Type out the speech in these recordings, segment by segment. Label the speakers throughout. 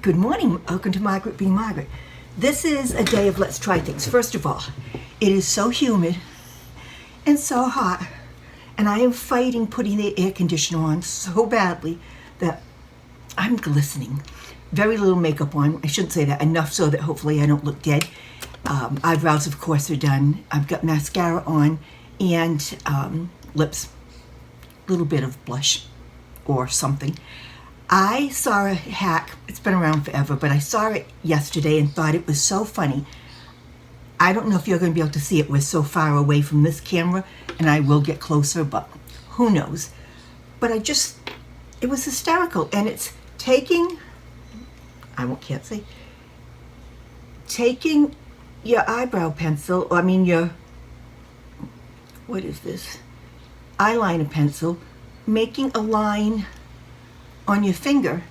Speaker 1: Good morning. Welcome to Margaret Being Margaret. This is a day of let's try things. First of all, it is so humid and so hot, and I am fighting putting the air conditioner on so badly that I'm glistening. Very little makeup on. I shouldn't say that. Enough so that hopefully I don't look dead. Eyebrows, of course, are done. I've got mascara on and lips. A little bit of blush or something. I saw a hack, it's been around forever, but I saw it yesterday and thought it was so funny. I don't know if you're going to be able to see it. We're so far away from this camera, and I will get closer, but who knows. But it was hysterical, and it's taking your eyebrow pencil, what is this? Eyeliner pencil, making a line on your finger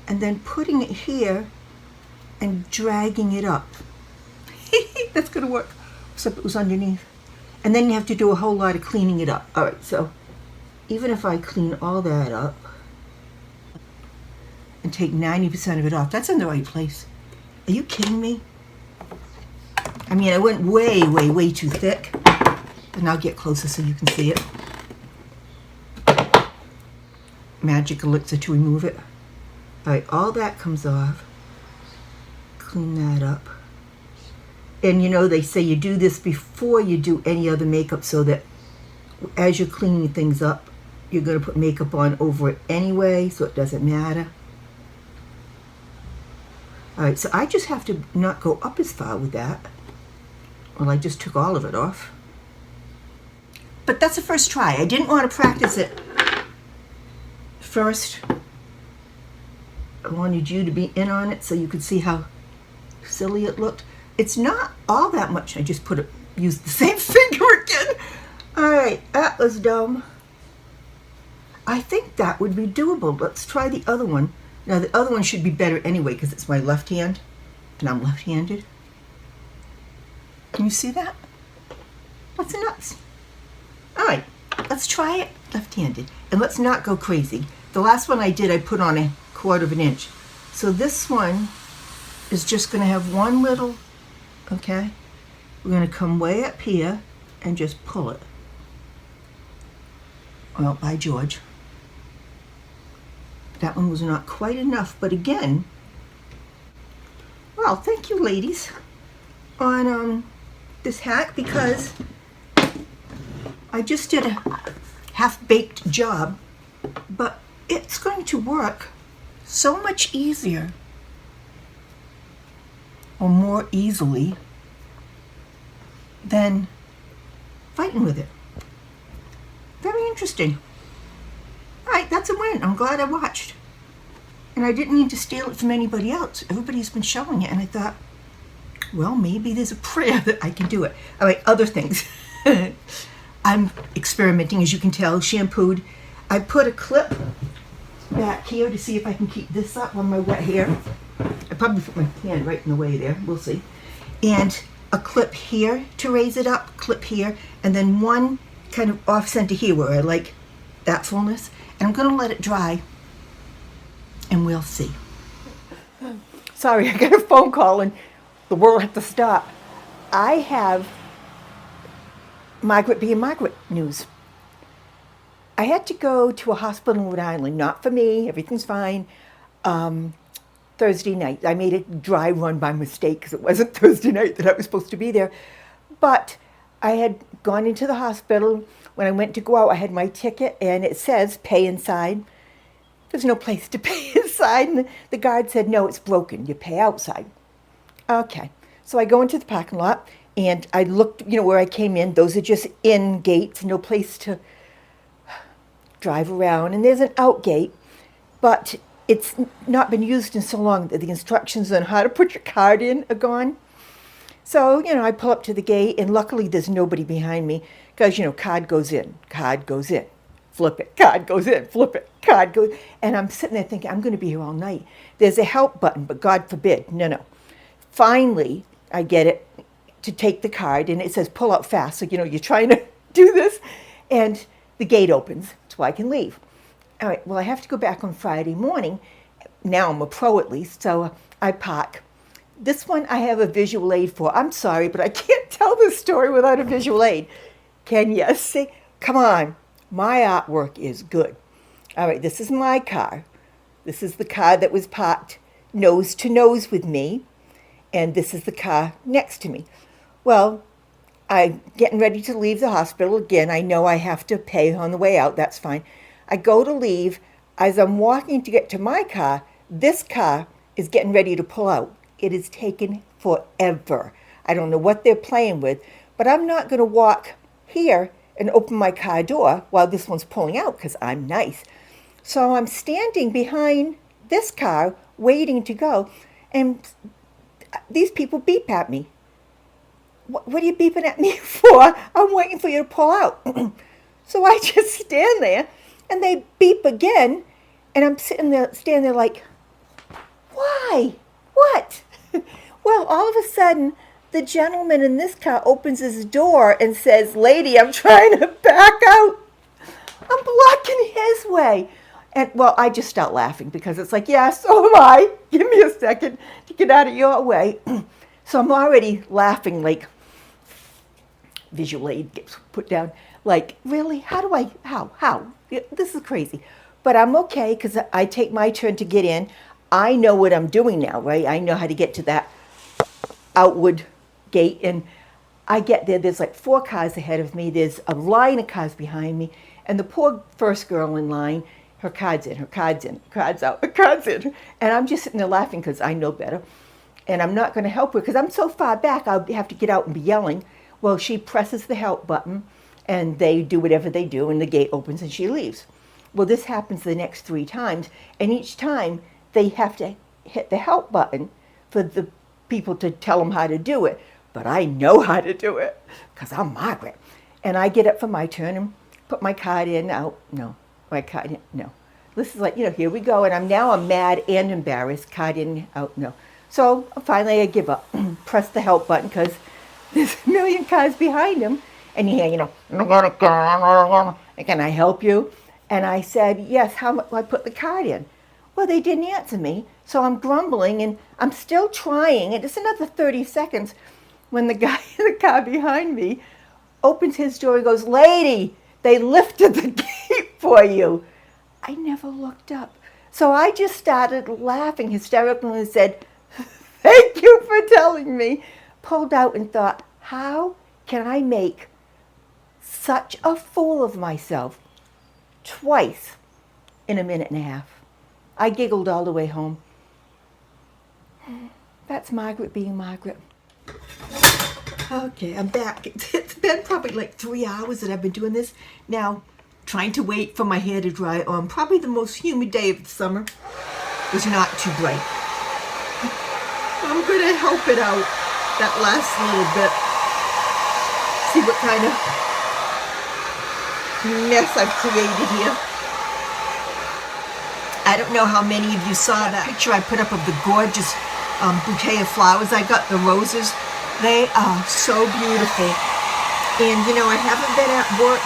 Speaker 1: and then putting it here and dragging it up. That's gonna work, except it was underneath. And then you have to do a whole lot of cleaning it up. All right, so even if I clean all that up and take 90% of it off, that's in the right place. Are you kidding me? I mean, I went way, way, way too thick. And I'll get closer so you can see it. Magic elixir to remove it. All right, all that comes off. Clean that up. And you know, they say you do this before you do any other makeup so that as you're cleaning things up, you're going to put makeup on over it anyway, so it doesn't matter. All right, so I just have to not go up as far with that. Well, I just took all of it off. But that's a first try. I didn't want to practice it first. I wanted you to be in on it so you could see how silly it looked. It's not all that much. I just used the same finger again. All right, that was dumb. I think that would be doable. Let's try the other one. Now, the other one should be better anyway because it's my left hand, and I'm left-handed. Can you see that? That's nuts. All right, let's try it left-handed, and let's not go crazy. The last one I did, I put on 1/4 inch. So this one is just going to have one little, okay? We're going to come way up here and just pull it. Well, by George. That one was not quite enough, but again, well, thank you, ladies, on this hack, because I just did a half-baked job, but it's going to work so much easier or more easily than fighting with it. Very interesting. All right, that's a win. I'm glad I watched. And I didn't mean to steal it from anybody else. Everybody's been showing it, and I thought, well, maybe there's a prayer that I can do it. All right, other things. I'm experimenting, as you can tell, shampooed. I put a clip back here to see if I can keep this up on my wet hair. I probably put my hand right in the way there, we'll see. And a clip here to raise it up, clip here, and then one kind of off center here where I like that fullness. And I'm gonna let it dry and we'll see. Sorry, I got a phone call and the world had to stop. I have Margaret Being Margaret news. I had to go to a hospital in Rhode Island, not for me, everything's fine. Thursday night. I made a dry run by mistake because it wasn't Thursday night that I was supposed to be there. But I had gone into the hospital. When I went to go out, I had my ticket and it says pay inside. There's no place to pay inside. And the guard said, no, it's broken. You pay outside. Okay. So I go into the parking lot and I looked, where I came in. Those are just in gates, no place to drive around. And there's an out gate, but it's not been used in so long that the instructions on how to put your card in are gone. So, I pull up to the gate, and luckily there's nobody behind me because, card goes in, flip it, card goes in, flip it, card goes. And I'm sitting there thinking, I'm going to be here all night. There's a help button, but God forbid, no. Finally, I get it to take the card, and it says pull out fast. So, you're trying to do this, and the gate opens so I can leave. All right, well, I have to go back on Friday morning, now I'm a pro at least, so I park. This one I have a visual aid for. I'm sorry, but I can't tell this story without a visual aid. Can you see? Come on, my artwork is good. All right, this is my car. This is the car that was parked nose to nose with me, and this is the car next to me. Well, I'm getting ready to leave the hospital. Again, I know I have to pay on the way out. That's fine. I go to leave. As I'm walking to get to my car, this car is getting ready to pull out. It is taken forever. I don't know what they're playing with, but I'm not going to walk here and open my car door while this one's pulling out because I'm nice. So I'm standing behind this car waiting to go, and these people beep at me. What are you beeping at me for? I'm waiting for you to pull out. So I just stand there, and they beep again, and I'm standing there like, why? What? Well, all of a sudden, the gentleman in this car opens his door and says, "Lady, I'm trying to back out." I'm blocking his way. And, well, I just start laughing because it's like, yeah, so am I. Give me a second to get out of your way. So I'm already laughing like visual aid gets put down. Like, really? How? This is crazy. But I'm okay because I take my turn to get in. I know what I'm doing now, right? I know how to get to that outward gate. And I get there. There's like 4 cars ahead of me. There's a line of cars behind me. And the poor first girl in line, her card's in, her card's in, card's out, her card's in. And I'm just sitting there laughing because I know better. And I'm not going to help her because I'm so far back, I'll have to get out and be yelling. Well, she presses the help button, and they do whatever they do, and the gate opens, and she leaves. Well, this happens the next 3 times, and each time they have to hit the help button for the people to tell them how to do it. But I know how to do it because I'm Margaret. And I get up for my turn and put my card in, out, no. My card in, no. This is like, here we go. And I'm mad and embarrassed. Card in, out, no. So finally I give up. Press the help button because there's a million cars behind him. And you hear, can I help you? And I said, yes, how much do I put the card in? Well, they didn't answer me. So I'm grumbling and I'm still trying. And it's another 30 seconds when the guy in the car behind me opens his door and goes, "Lady, they lifted the gate for you." I never looked up. So I just started laughing hysterically and said, "Thank you for telling me." Pulled out and thought, how can I make such a fool of myself twice in a minute and a half? I giggled all the way home. That's Margaret being Margaret. Okay, I'm back. It's been probably like 3 hours that I've been doing this. Now, trying to wait for my hair to dry on probably the most humid day of the summer. It was not too bright. I'm going to help it out that last little bit. See what kind of mess I've created here. I don't know how many of you saw that picture I put up of the gorgeous bouquet of flowers. I got the roses. They are so beautiful. And I haven't been at work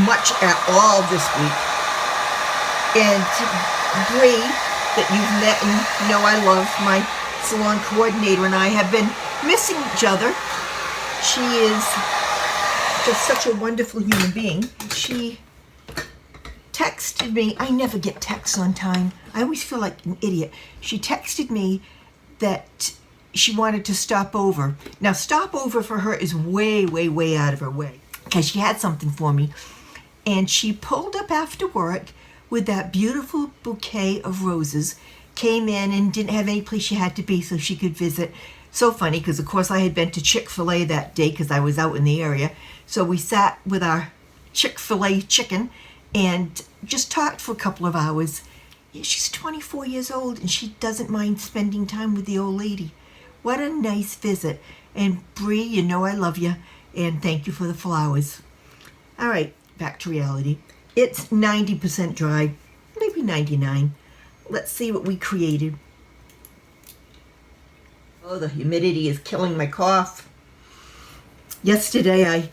Speaker 1: much at all this week. And Bree, that you've met and know I love, my salon coordinator, and I have been missing each other. She is just such a wonderful human being. She texted me. I never get texts on time. I always feel like an idiot. She texted me that she wanted to stop over. Now, stop over for her is way, way, way out of her way because she had something for me. And she pulled up after work with that beautiful bouquet of roses, came in and didn't have any place she had to be so she could visit. So funny because, of course, I had been to Chick-fil-A that day because I was out in the area. So we sat with our Chick-fil-A chicken and just talked for a couple of hours. Yeah, she's 24 years old and she doesn't mind spending time with the old lady. What a nice visit. And Bree, I love you and thank you for the flowers. All right, back to reality. It's 90% dry, maybe 99. Let's see what we created. Oh, the humidity is killing my cough. Yesterday, I,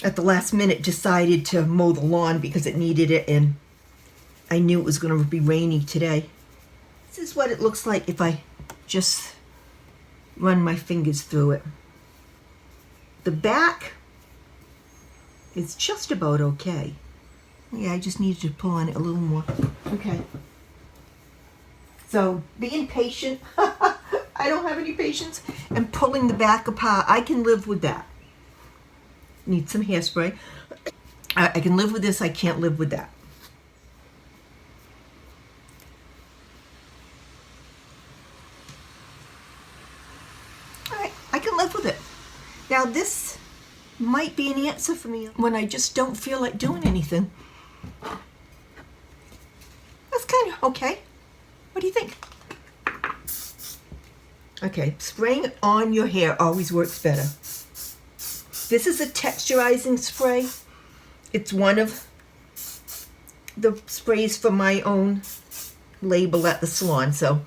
Speaker 1: at the last minute, decided to mow the lawn because it needed it, and I knew it was going to be rainy today. This is what it looks like if I just run my fingers through it. The back is just about okay. Yeah, I just needed to pull on it a little more. Okay. So being patient, I don't have any patience, and pulling the back apart, I can live with that. Need some hairspray. I can live with this, I can't live with that. All right, I can live with it. Now this might be an answer for me when I just don't feel like doing anything. That's kind of okay. What do you think? Okay, spraying on your hair always works better. This is a texturizing spray. It's one of the sprays for my own label at the salon, so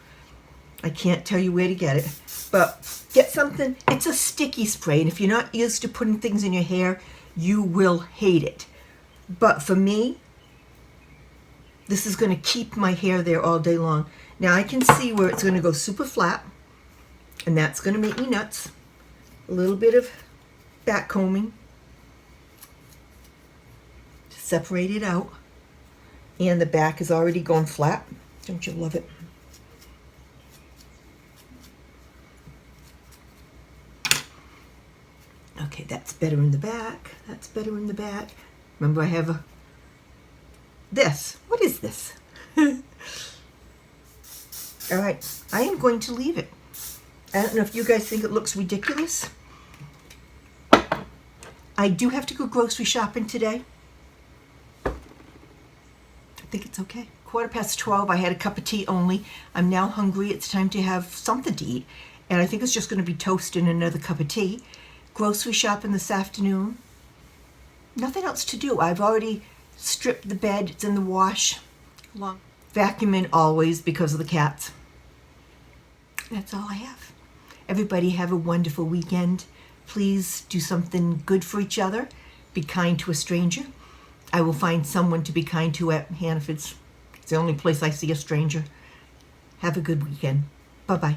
Speaker 1: I can't tell you where to get it. But get something, it's a sticky spray, and if you're not used to putting things in your hair, you will hate it. But for me, this is going to keep my hair there all day long. Now I can see where it's going to go super flat, and that's going to make me nuts. A little bit of back combing to separate it out. And the back is already going flat. Don't you love it? Okay, that's better in the back. That's better in the back. Remember, I have this. What is this? All right, I am going to leave it. I don't know if you guys think it looks ridiculous. I do have to go grocery shopping today. I think it's okay. 12:15, I had a cup of tea only. I'm now hungry. It's time to have something to eat. And I think it's just going to be toast and another cup of tea. Grocery shopping this afternoon. Nothing else to do. I've already stripped the bed. It's in the wash. Vacuuming always because of the cats. That's all I have. Everybody have a wonderful weekend. Please do something good for each other. Be kind to a stranger. I will find someone to be kind to at Hannaford's. It's the only place I see a stranger. Have a good weekend. Bye-bye.